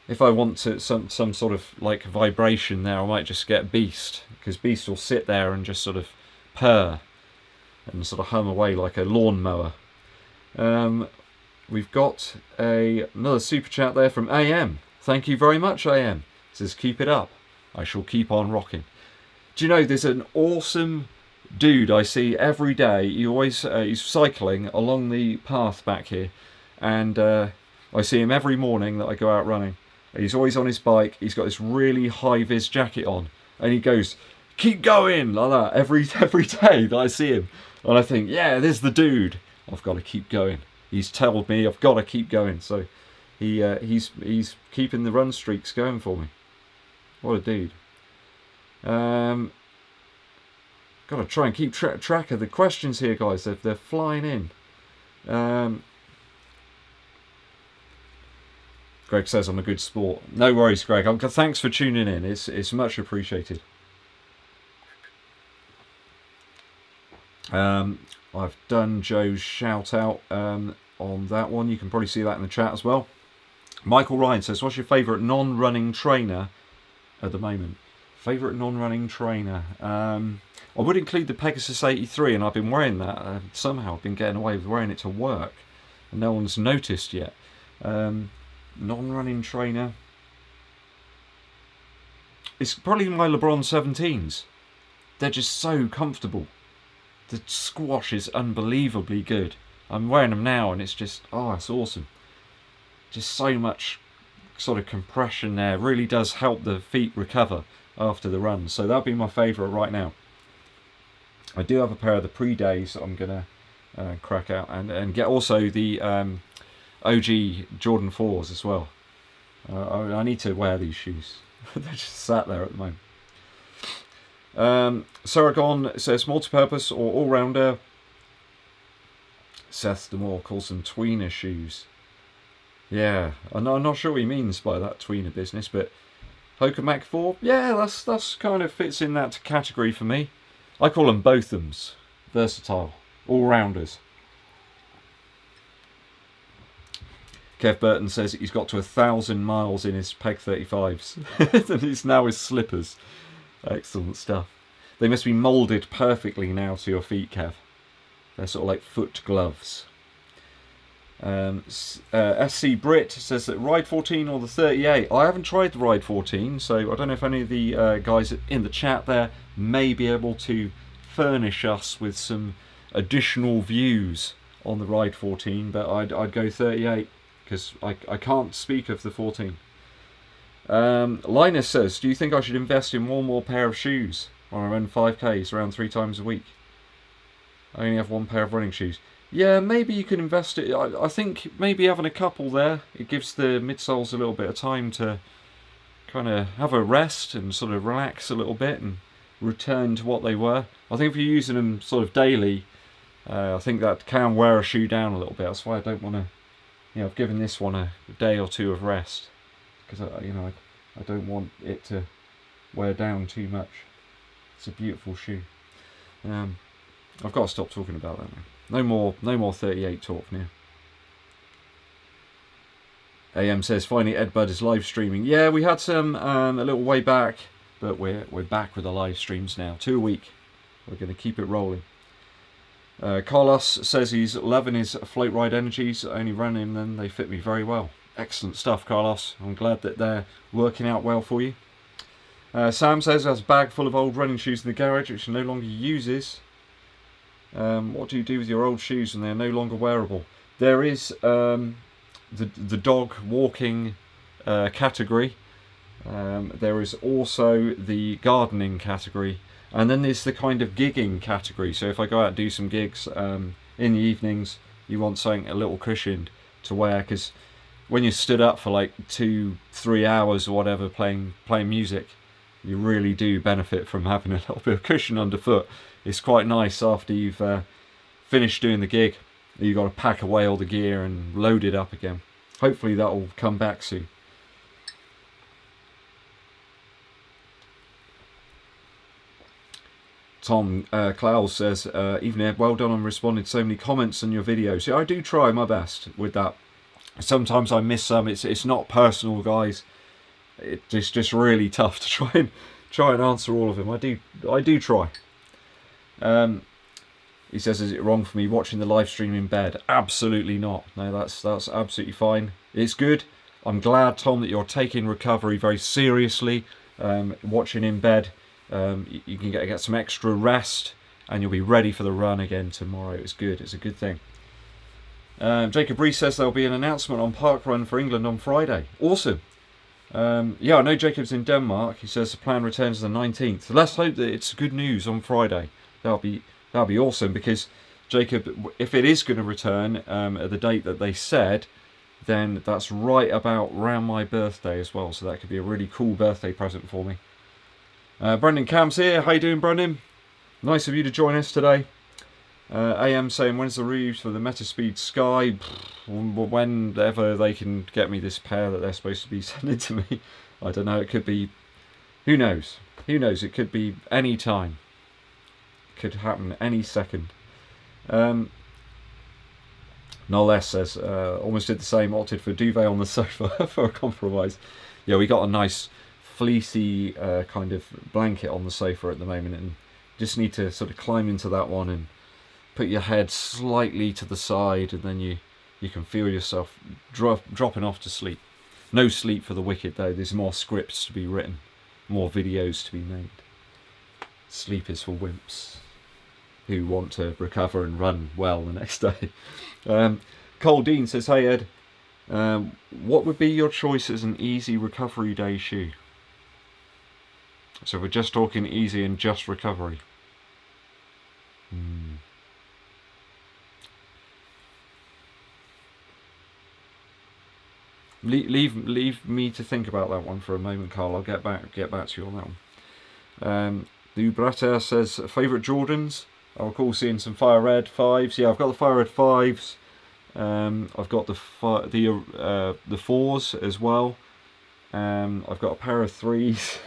If I want some sort of like vibration there, I might just get Beast, because Beast will sit there and just sort of purr and sort of hum away like a lawnmower. We've got another super chat there from AM. Thank you very much, AM. It says, keep it up. I shall keep on rocking. Do you know, there's an awesome dude I see every day. He's cycling along the path back here, and I see him every morning that I go out running. He's always on his bike. He's got this really high-vis jacket on, and he goes, keep going, like that every day that I see him. And I think, yeah, there's the dude. I've got to keep going. He's told me I've got to keep going, so he's keeping the run streaks going for me. What a dude. Got to try and keep track of the questions here, guys. They're flying in. Greg says I'm a good sport. No worries, Greg. Thanks for tuning in. It's much appreciated. I've done Joe's shout out on that one. You can probably see that in the chat as well. Michael Ryan says, what's your favourite non-running trainer at the moment? Favourite non-running trainer? I would include the Pegasus 83, and I've been wearing that. Somehow I've been getting away with wearing it to work, and no one's noticed yet. Non-running trainer. It's probably my LeBron 17s. They're just so comfortable. The squash is unbelievably good. I'm wearing them now, and it's just, oh, it's awesome. Just so much sort of compression there. Really does help the feet recover after the run. So that'll be my favourite right now. I do have a pair of the pre-days that I'm going to crack out, and get also the OG Jordan 4s as well. I need to wear these shoes. They're just sat there at the moment. Saragon says multi-purpose or all-rounder. Seth Demore calls them tweener shoes. Yeah, I'm not sure what he means by that tweener business, but Hoka Mac 4, yeah, that's kind of fits in that category for me. I call them bothams, versatile, all-rounders. Kev Burton says he's got to 1,000 miles in his Peg 35s, and it's now his slippers. Excellent stuff. They must be moulded perfectly now to your feet, Kev. They're sort of like foot gloves. SC Brit says that Ride 14 or the 38. I haven't tried the Ride 14, so I don't know if any of the guys in the chat there may be able to furnish us with some additional views on the Ride 14, but I'd go 38 because I can't speak of the 14. Linus says, do you think I should invest in one more pair of shoes when I run 5Ks around 3 times a week? I only have one pair of running shoes. Yeah, maybe you can invest it. I think maybe having a couple there, it gives the midsoles a little bit of time to kind of have a rest and sort of relax a little bit and return to what they were. I think if you're using them sort of daily, I think that can wear a shoe down a little bit. That's why I don't want to, I've given this one a day or two of rest because I don't want it to wear down too much. It's a beautiful shoe. I've got to stop talking about that now. No more 38 talk now. AM says finally EDDBUD is live streaming. Yeah, we had some a little way back, but we're back with the live streams now. 2 a week. We're going to keep it rolling. Carlos says he's loving his float ride energies. I only ran him, then they fit me very well. Excellent stuff, Carlos. I'm glad that they're working out well for you. Sam says he has a bag full of old running shoes in the garage which he no longer uses. What do you do with your old shoes when they are no longer wearable? There is the dog walking category. There is also the gardening category. And then there's the kind of gigging category. So if I go out and do some gigs in the evenings, you want something a little cushioned to wear. Because when you're stood up for like 2-3 hours or whatever playing music, you really do benefit from having a little bit of cushion underfoot. It's quite nice after you've finished doing the gig. You've got to pack away all the gear and load it up again. Hopefully that will come back soon. Tom Clowes says, evening Ed, well done on responding to so many comments on your videos. Yeah, I do try my best with that. Sometimes I miss some. It's not personal, guys. It's just really tough to try and answer all of them. I do try. He says, is it wrong for me watching the live stream in bed? Absolutely not. No, that's absolutely fine. It's good. I'm glad, Tom, that you're taking recovery very seriously. Watching in bed, you can get some extra rest and you'll be ready for the run again tomorrow. It's good. It's a good thing. Jacob Rees says there'll be an announcement on Parkrun for England on Friday. Awesome. Yeah, I know Jacob's in Denmark. He says the plan returns on the 19th. So let's hope that it's good news on Friday. That'll be awesome because Jacob, if it is going to return at the date that they said, then that's right about around my birthday as well. So that could be a really cool birthday present for me. Brendan Cam's here. How you doing, Brendan? Nice of you to join us today. AM saying, when's the reviews for the Metaspeed Sky? Whenever they can get me this pair that they're supposed to be sending to me. I don't know, it could be, who knows? Who knows, it could be any time. It could happen any second. No less says, almost did the same, opted for duvet on the sofa for a compromise. Yeah, we got a nice fleecy kind of blanket on the sofa at the moment, and just need to sort of climb into that one and put your head slightly to the side, and then you can feel yourself dropping off to sleep. No sleep for the wicked though, there's more scripts to be written, more videos to be made. Sleep is for wimps who want to recover and run well the next day. Cole Dean says, hey Ed, what would be your choice as an easy recovery day shoe? So we're just talking easy and just recovery. Leave me to think about that one for a moment, Carl. I'll get back to you on that one. The Ubrata says, favourite Jordans? I recall seeing some Fire Red 5s. Yeah, I've got the Fire Red 5s. I've got the 4s as well. I've got a pair of 3s.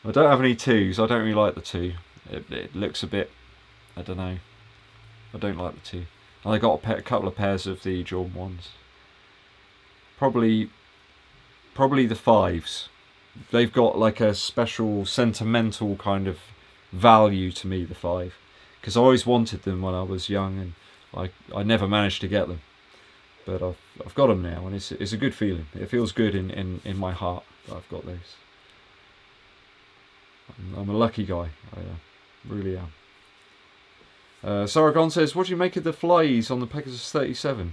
I don't have any 2s. I don't really like the 2. It looks a bit, I don't know. I don't like the 2. And I got a couple of pairs of the Jordan 1s. Probably the 5s. They've got like a special sentimental kind of value to me, the 5, because I always wanted them when I was young, and I never managed to get them, but I've got them now, and it's a good feeling. It feels good in my heart that I've got those. I'm a lucky guy. I really am. Saragon says, what do you make of the flies on the Pegasus 37?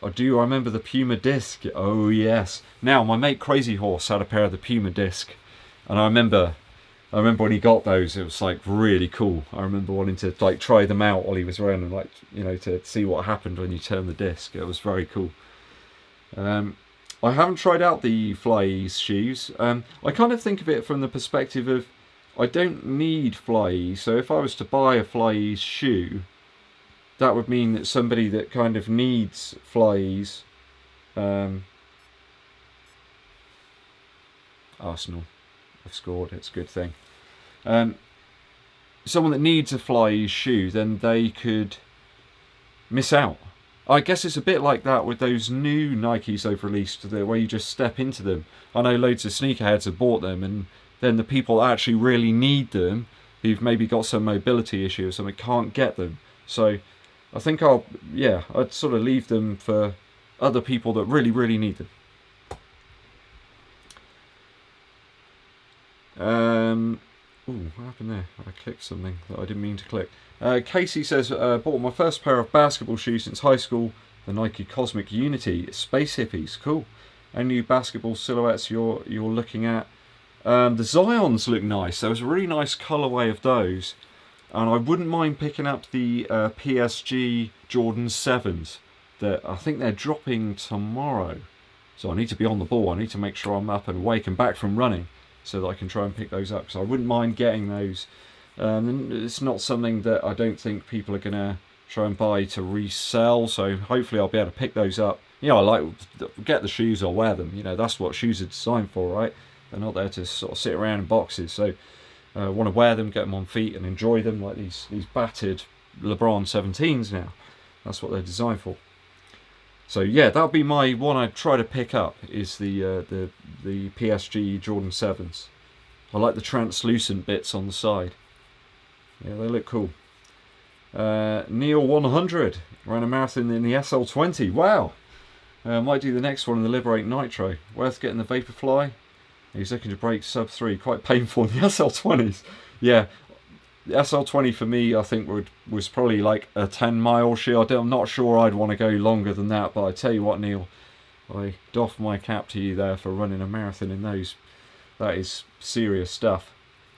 I remember the Puma disc. Oh yes. Now my mate Crazy Horse had a pair of the Puma disc, and I remember when he got those, it was like really cool. I remember wanting to like try them out while he was around, and like, you know, to see what happened when you turn the disc. It was very cool. I haven't tried out the Fly-Ease shoes. I kind of think of it from the perspective of, I don't need Fly-Ease, so if I was to buy a Fly-Ease shoe, that would mean that somebody that kind of needs Fly-Ease, Arsenal have scored, it's a good thing. Someone that needs a Fly-Ease shoe, then they could miss out. I guess it's a bit like that with those new Nikes they've released, where you just step into them. I know loads of sneakerheads have bought them, and then the people that actually really need them, who've maybe got some mobility issue or something, can't get them. So I think I'd sort of leave them for other people that really, really need them. Ooh, what happened there? I clicked something that I didn't mean to click. Casey says, bought my first pair of basketball shoes since high school, the Nike Cosmic Unity Space Hippies. Cool. Any new basketball silhouettes you're looking at? The Zions look nice. There was a really nice colourway of those, and I wouldn't mind picking up the PSG Jordan 7s. That I think they're dropping tomorrow, so I need to be on the ball. I need to make sure I'm up and awake and back from running, so that I can try and pick those up. So I wouldn't mind getting those. It's not something that I don't think people are going to try and buy to resell, so hopefully I'll be able to pick those up. You know, I like, get the shoes, I'll wear them. You know, that's what shoes are designed for, right? They're not there to sort of sit around in boxes. So I want to wear them, get them on feet and enjoy them, like these battered LeBron 17s now. That's what they're designed for. So yeah, that'll be my one I'd try to pick up, is the PSG Jordan 7s. I like the translucent bits on the side. Yeah, they look cool. Neil 100 ran a marathon in the SL20. Wow. Might do the next one in the Liberate Nitro. Worth getting the Vaporfly. He's looking to break sub 3. Quite painful in the SL20s. Yeah, the SL20 for me, I think was probably like a 10-mile shoe. I'm not sure I'd want to go longer than that, but I tell you what, Neil, I doff my cap to you there for running a marathon in those. That is serious stuff.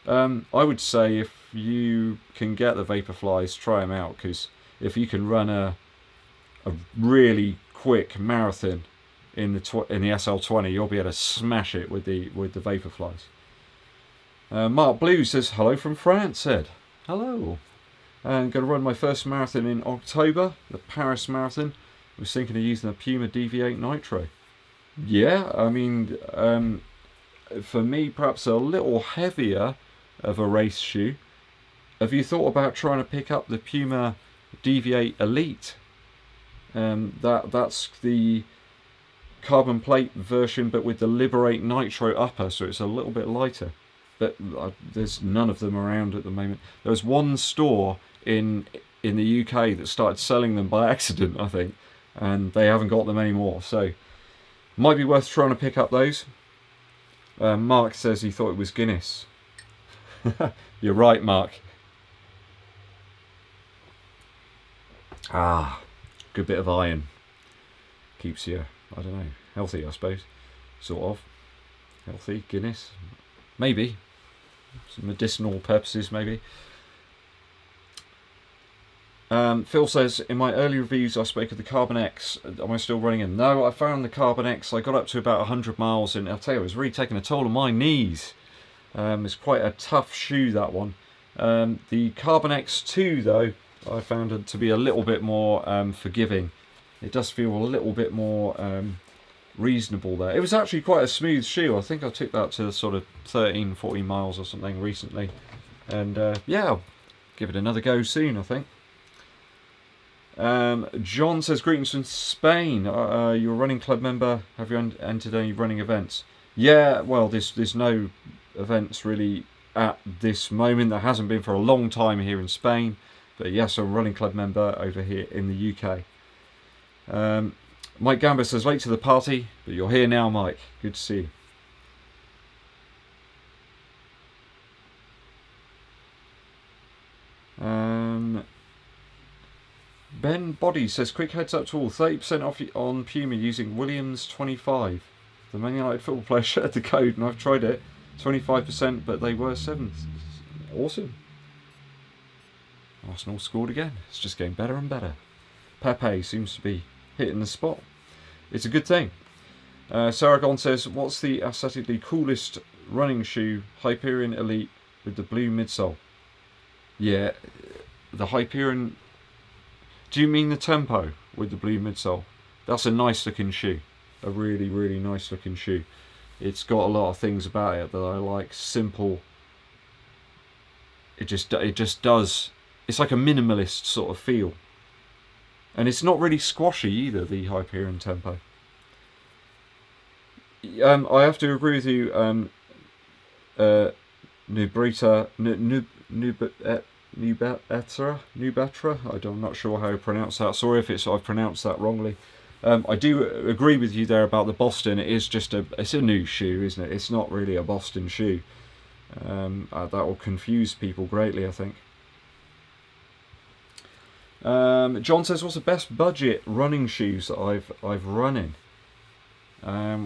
I would say if you can get the Vaporflies, try them out, because if you can run a really quick marathon in the SL20, you'll be able to smash it with the Vaporflies. Mark Blue says hello from France. Said hello. I'm going to run my first marathon in October, the Paris Marathon. I was thinking of using the Puma DV8 Nitro. Yeah, I mean, for me, perhaps a little heavier of a race shoe. Have you thought about trying to pick up the Puma DV8 Elite? That's the carbon plate version, but with the Liberate Nitro upper, so it's a little bit lighter. But there's none of them around at the moment. There was one store in the UK that started selling them by accident, I think, and they haven't got them anymore. So might be worth trying to pick up those. Mark says he thought it was Guinness. You're right, Mark. Good bit of iron. Keeps you, I don't know, healthy, I suppose. Sort of. Healthy, Guinness. Maybe. Some medicinal purposes, maybe. Phil says, in my early reviews I spoke of the Carbon X. Am I still running in? No, I found the Carbon X. I got up to about 100 miles and I'll tell you, it was really taking a toll on my knees. It's quite a tough shoe, that one. The Carbon X2 though, I found it to be a little bit more forgiving. It does feel a little bit more reasonable there. It was actually quite a smooth shoe. I think I took that to sort of 13-14 miles or something recently. And yeah, I'll give it another go soon, I think. John says, greetings from Spain. You're a running club member. Have you entered any running events? Yeah, well, there's no events really at this moment. There hasn't been for a long time here in Spain. But yes, I'm a running club member over here in the UK. Mike Gamba says, late to the party, but you're here now, Mike. Good to see you. Ben Body says, quick heads up to all, 30% off on Puma using Williams 25. The Man United football player shared the code and I've tried it. 25%, but they were 7th. Awesome. Arsenal scored again. It's just getting better and better. Pepe seems to be hitting the spot. It's a good thing. Saragon says, what's the aesthetically coolest running shoe? Hyperion Elite with the blue midsole. Yeah, the Hyperion... Do you mean the Tempo with the blue midsole? That's a nice looking shoe. A really, really nice looking shoe. It's got a lot of things about it that I like. Simple. It just does... It's like a minimalist sort of feel. And it's not really squashy either, the Hyperion Tempo. I have to agree with you, Nubatra, I'm not sure how to pronounce that. Sorry if I've pronounced that wrongly. I do agree with you there about the Boston. It's a new shoe, isn't it? It's not really a Boston shoe. That will confuse people greatly, I think. John says, what's the best budget running shoes that I've run in?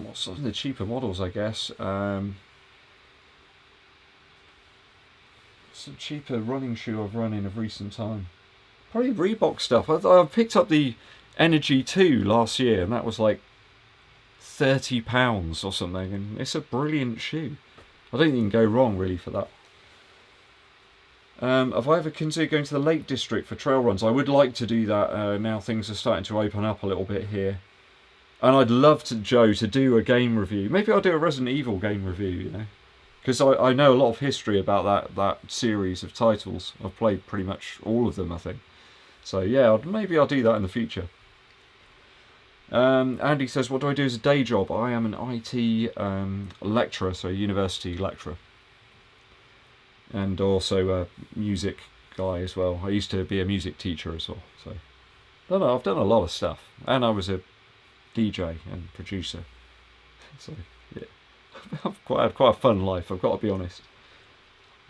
What's some of the cheaper models, I guess? Some cheaper running shoe I've run in of recent time. Probably Reebok stuff. I picked up the Energy 2 last year, and that was like £30 or something, and it's a brilliant shoe. I don't think you can go wrong really for that. Have I ever considered going to the Lake District for trail runs? I would like to do that now things are starting to open up a little bit here. And I'd love to, Joe, to do a game review. Maybe I'll do a Resident Evil game review, you know. Because I know a lot of history about that series of titles. I've played pretty much all of them, I think. So yeah, maybe I'll do that in the future. Andy says, what do I do as a day job? I am an IT lecturer, so university lecturer. And also a music guy as well. I used to be a music teacher as well. So I don't know, I've done a lot of stuff. And I was a DJ and producer. So yeah, I've had quite a fun life, I've got to be honest.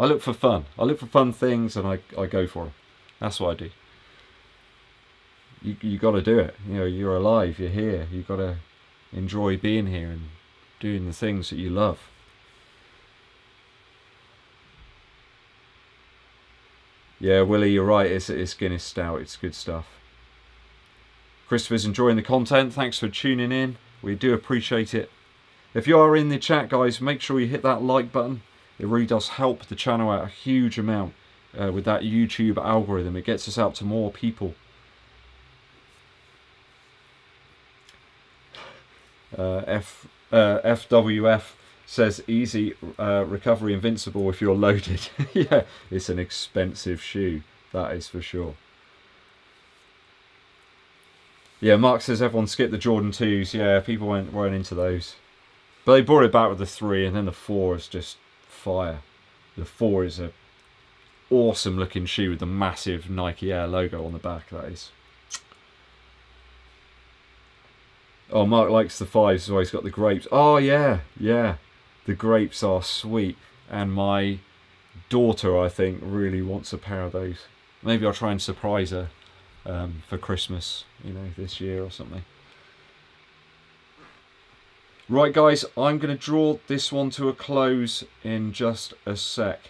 I look for fun. I look for fun things and I go for them. That's what I do. You got to do it. You know, you're alive, you're here. You've got to enjoy being here and doing the things that you love. Yeah, Willie, you're right. It's Guinness Stout. It's good stuff. Christopher's enjoying the content. Thanks for tuning in. We do appreciate it. If you are in the chat, guys, make sure you hit that like button. It really does help the channel out a huge amount with that YouTube algorithm. It gets us out to more people. FWF says easy recovery, invincible if you're loaded. Yeah, it's an expensive shoe, that is for sure. Yeah, Mark says everyone skipped the Jordan 2s. Yeah, people weren't into those. But they brought it back with the 3, and then the 4 is just fire. The 4 is a awesome looking shoe with the massive Nike Air logo on the back, that is. Oh, Mark likes the 5s, so he's got the grapes. Oh, yeah, yeah. The grapes are sweet. And my daughter, I think, really wants a pair of those. Maybe I'll try and surprise her for Christmas, you know, this year or something. Right, guys, I'm going to draw this one to a close in just a sec.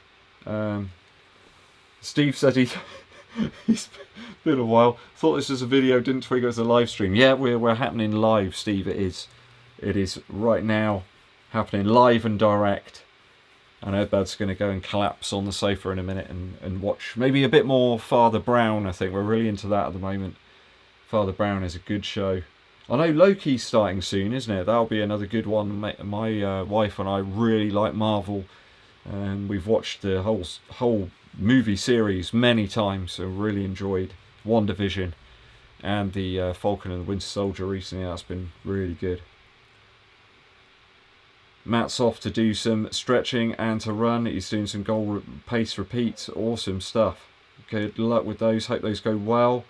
Steve said he's been a while. Thought this was a video, didn't twig it was a live stream. Yeah, we're happening live, Steve. It is right now happening live and direct. And EDDBUD's going to go and collapse on the sofa in a minute and watch maybe a bit more Father Brown. I think we're really into that at the moment. Father Brown is a good show. I know Loki's starting soon, isn't it? That'll be another good one. My wife and I really like Marvel, and we've watched the whole movie series many times, so really enjoyed WandaVision and the Falcon and the Winter Soldier recently. That's been really good. Matt's off to do some stretching and to run. He's doing some goal pace repeats. Awesome stuff. Good luck with those. Hope those go well.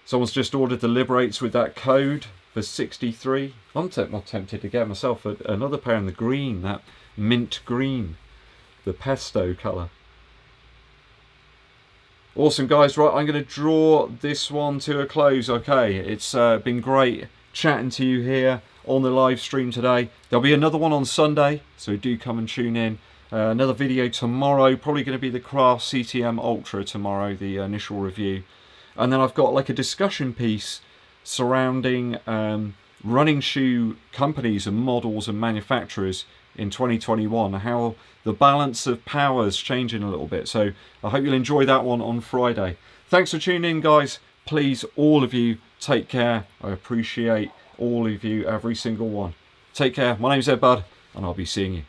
Someone's just ordered the Liberates with that code for 63. I'm tempted to get myself another pair in the green, that mint green, the pesto colour. Awesome, guys. Right, I'm going to draw this one to a close. Okay, it's been great chatting to you here on the live stream today. There'll be another one on Sunday, so do come and tune in. Another video tomorrow, probably going to be the Craft CTM Ultra tomorrow, the initial review. And then I've got like a discussion piece surrounding running shoe companies and models and manufacturers in 2021, how the balance of power is changing a little bit. So I hope you'll enjoy that one on Friday. Thanks for tuning in, guys. Please, all of you, take care. I appreciate all of you, every single one. Take care. My name's EDDBUD, and I'll be seeing you.